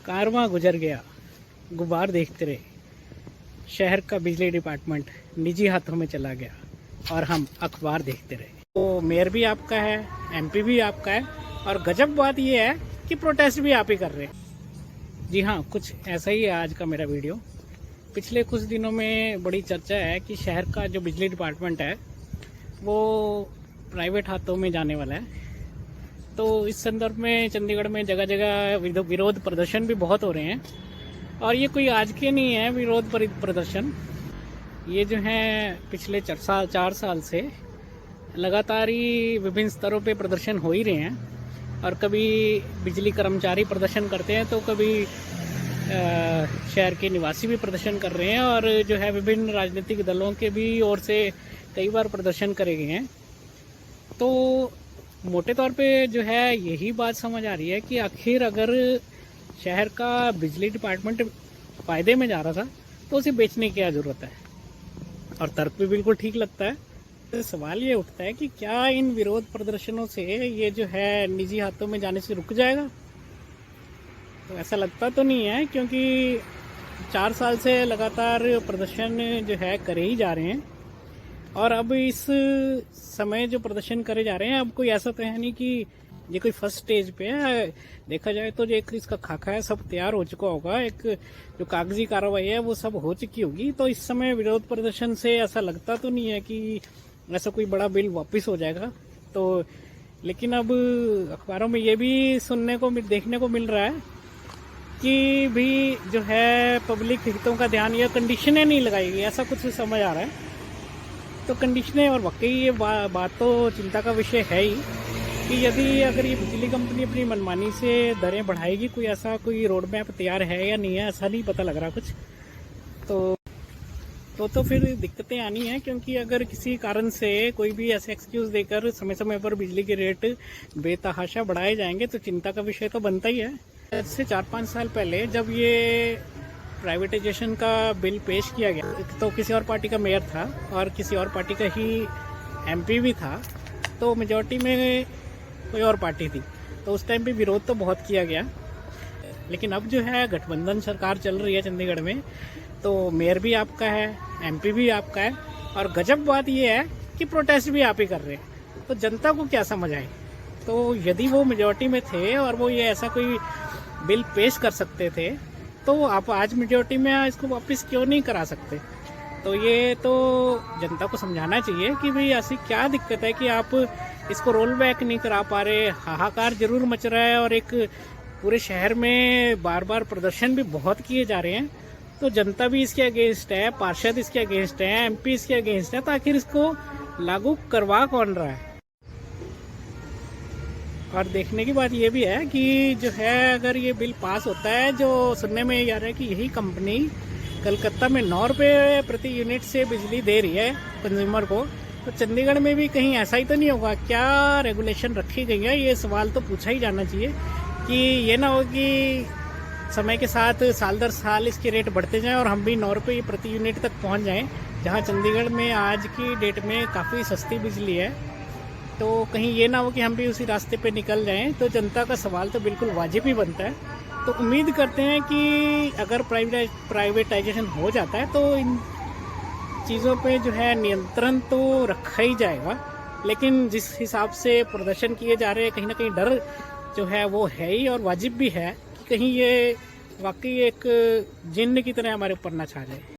कारवां गुजर गया, गुब्बार देखते रहे, शहर का बिजली डिपार्टमेंट निजी हाथों में चला गया और हम अखबार देखते रहे। तो मेयर भी आपका है, एमपी भी आपका है, और गजब बात यह है कि प्रोटेस्ट भी आप ही कर रहे हैं। जी हाँ, कुछ ऐसा ही है आज का मेरा वीडियो। पिछले कुछ दिनों में बड़ी चर्चा है कि शहर का जो बिजली डिपार्टमेंट है वो प्राइवेट हाथों में जाने वाला है। तो इस संदर्भ में चंडीगढ़ में जगह जगह विरोध प्रदर्शन भी बहुत हो रहे हैं, और ये कोई आज के नहीं है विरोध प्रदर्शन। ये जो है पिछले 4 साल से लगातार ही विभिन्न स्तरों पे प्रदर्शन हो ही रहे हैं, और कभी बिजली कर्मचारी प्रदर्शन करते हैं तो कभी शहर के निवासी भी प्रदर्शन कर रहे हैं, और जो है विभिन्न राजनीतिक दलों के भी ओर से कई बार प्रदर्शन करे गए हैं। तो मोटे तौर पे जो है यही बात समझ आ रही है कि आखिर अगर शहर का बिजली डिपार्टमेंट फ़ायदे में जा रहा था तो उसे बेचने की क्या ज़रूरत है, और तर्क भी बिल्कुल ठीक लगता है। तो सवाल ये उठता है कि क्या इन विरोध प्रदर्शनों से ये जो है निजी हाथों में जाने से रुक जाएगा? तो ऐसा लगता तो नहीं है, क्योंकि 4 साल से लगातार प्रदर्शन जो है करे ही जा रहे हैं, और अब इस समय जो प्रदर्शन करे जा रहे हैं, अब कोई ऐसा तो है नहीं कि ये कोई फर्स्ट स्टेज पे है। देखा जाए तो जो एक इसका खाका है सब तैयार हो चुका होगा, एक जो कागजी कार्रवाई है वो सब हो चुकी होगी। तो इस समय विरोध प्रदर्शन से ऐसा लगता तो नहीं है कि ऐसा कोई बड़ा बिल वापस हो जाएगा। तो लेकिन अब अखबारों में ये भी सुनने को देखने को मिल रहा है कि भी जो है पब्लिक हितों का ध्यान, या कंडीशनें नहीं लगाएगी, ऐसा कुछ समझ आ रहा है। तो कंडीशनें, और वाकई ये बात तो चिंता का विषय है ही कि यदि अगर ये बिजली कंपनी अपनी मनमानी से दरें बढ़ाएगी, कोई ऐसा कोई रोड मैप तैयार है या नहीं है, ऐसा नहीं पता लग रहा कुछ। तो फिर दिक्कतें आनी है, क्योंकि अगर किसी कारण से कोई भी ऐसे एक्सक्यूज देकर समय समय पर बिजली के रेट बेतहाशा बढ़ाए जाएंगे तो चिंता का विषय तो बनता ही है। इससे 4-5 साल पहले जब ये प्राइवेटाइजेशन का बिल पेश किया गया तो किसी और पार्टी का मेयर था और किसी और पार्टी का ही एमपी भी था, तो मेजॉरिटी में कोई और पार्टी थी, तो उस टाइम पे विरोध तो बहुत किया गया। लेकिन अब जो है गठबंधन सरकार चल रही है चंडीगढ़ में, तो मेयर भी आपका है, एमपी भी आपका है, और गजब बात यह है कि प्रोटेस्ट भी आप ही कर रहे हैं। तो जनता को क्या समझ आए? तो यदि वो मेजॉरिटी में थे और वो ये ऐसा कोई बिल पेश कर सकते थे, तो आप आज मेजॉरिटी में इसको वापस क्यों नहीं करा सकते? तो ये तो जनता को समझाना चाहिए कि भाई ऐसी क्या दिक्कत है कि आप इसको रोल बैक नहीं करा पा रहे। हाहाकार जरूर मच रहा है, और एक पूरे शहर में बार बार प्रदर्शन भी बहुत किए जा रहे हैं। तो जनता भी इसके अगेंस्ट है, पार्षद इसके अगेंस्ट है, एमपी इसके अगेंस्ट है, तो आखिर इसको लागू करवा कौन रहा है? और देखने की बात यह भी है कि जो है अगर ये बिल पास होता है, जो सुनने में ये आ रहा है कि यही कंपनी कलकत्ता में 9 रुपये प्रति यूनिट से बिजली दे रही है कंज्यूमर को, तो चंडीगढ़ में भी कहीं ऐसा ही तो नहीं होगा? क्या रेगुलेशन रखी गई है, ये सवाल तो पूछा ही जाना चाहिए, कि ये ना हो कि समय के साथ साल दर साल इसके रेट बढ़ते जाएं और हम भी 9 रुपये प्रति यूनिट तक पहुंच जाएं, जहां चंडीगढ़ में आज की डेट में काफ़ी सस्ती बिजली है। तो कहीं ये ना हो कि हम भी उसी रास्ते पे निकल जाएं। तो जनता का सवाल तो बिल्कुल वाजिब ही बनता है। तो उम्मीद करते हैं कि अगर प्राइवेटाइजेशन हो जाता है तो इन चीज़ों पे जो है नियंत्रण तो रखा ही जाएगा, लेकिन जिस हिसाब से प्रदर्शन किए जा रहे हैं, कहीं ना कहीं डर जो है वो है ही, और वाजिब भी है कि कहीं ये वाकई एक जिन्न की तरह हमारे ऊपर ना छा जाए।